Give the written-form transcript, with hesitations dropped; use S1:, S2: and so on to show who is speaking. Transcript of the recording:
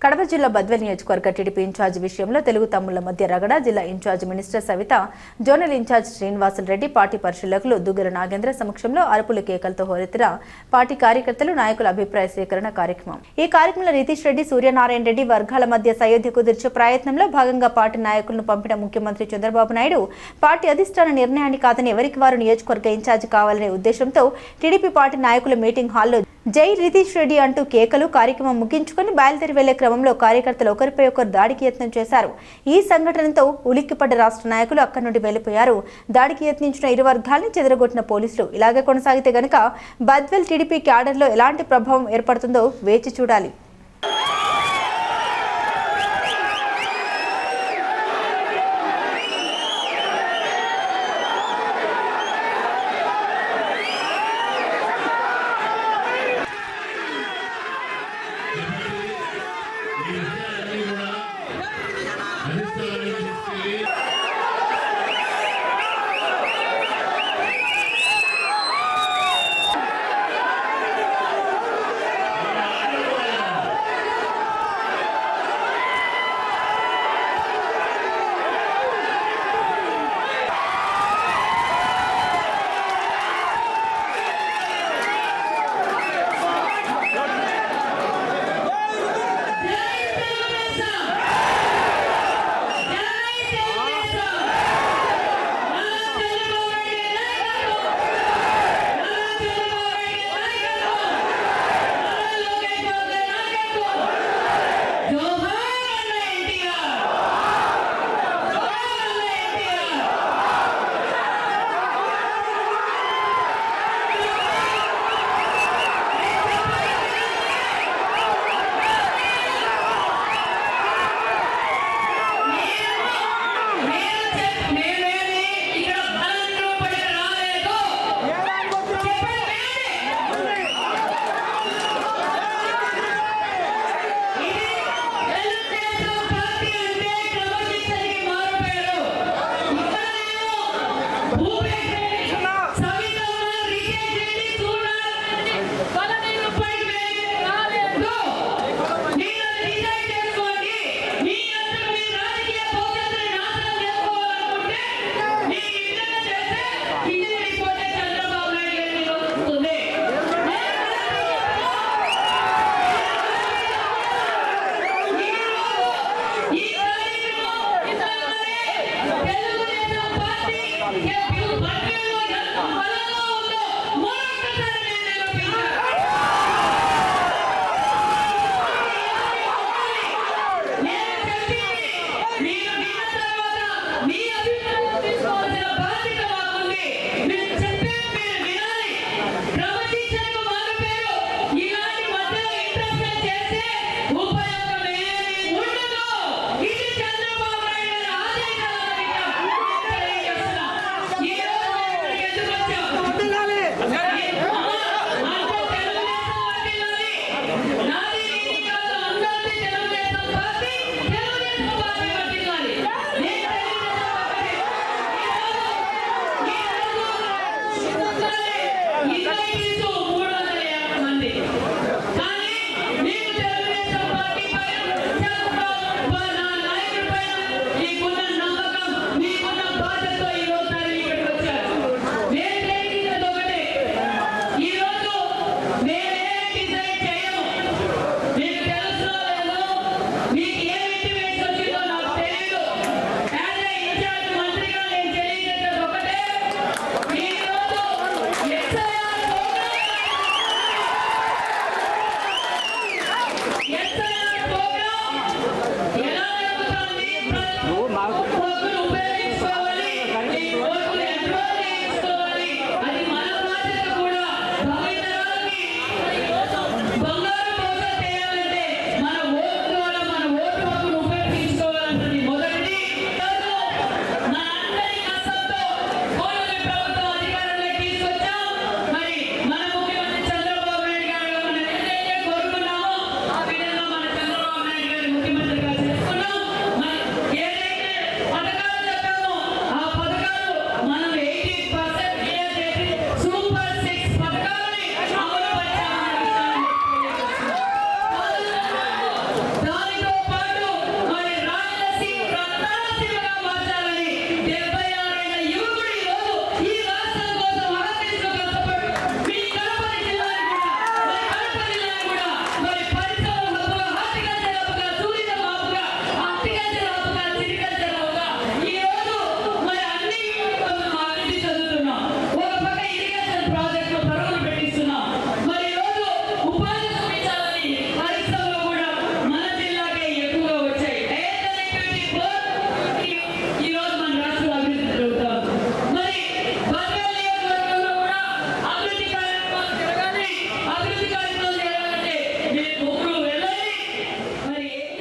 S1: కడప జిల్లా బద్వేల్ నియోజకవర్గ TDP incharge విషయంలో తెలుగు తమ్ముళ్ల మధ్య రగడ. జిల్లా in-charge minister Savitha, zonal in-charge Srinivasulu Reddy, party పరిశీలకులు దుగ్గర నాగేంద్ర సమక్షంలో అరుపులు కేకలతో హోరెత్తిన పార్టీ కార్యకర్తలు, నాయకుల అభిప్రాయ సేకరణ కార్యక్రమం. ఈ కార్యక్రమంలో రితీష్ రెడ్డి, సూర్యనారాయణ రెడ్డి వర్గాల మధ్య సయోధ్య కుదిర్చే ప్రయత్నంలో భాగంగా పార్టీ నాయకులను పంపిన ముఖ్యమంత్రి చంద్రబాబు నాయుడు పార్టీ అధిష్టాన నిర్ణయాన్ని కాదని ఎవరికి వారు నియోజకవర్గ ఇన్ఛార్జ్ కావాలనే ఉద్దేశంతో టీడీపీ పార్టీ నాయకుల మీటింగ్ హాల్లో జై రితీష్ రెడ్డి అంటూ కేకలు. కార్యక్రమం ముగించుకుని బయలుదేరి వెళ్లే క్రమంలో కార్యకర్తలు ఒకరిపై ఒకరు దాడికి యత్నం చేశారు. ఈ సంఘటనతో ఉలిక్కిపడ్డ రాష్ట్ర నాయకులు అక్కడి నుండి వెళ్లిపోయారు. దాడికి యత్నించిన ఇరు వర్గాలను చెదరగొట్టిన పోలీసులు. ఇలాగే కొనసాగితే గనక బద్వేల్ టీడీపీ క్యాడర్లో ఎలాంటి ప్రభావం ఏర్పడుతుందో వేచి చూడాలి.
S2: Yeah.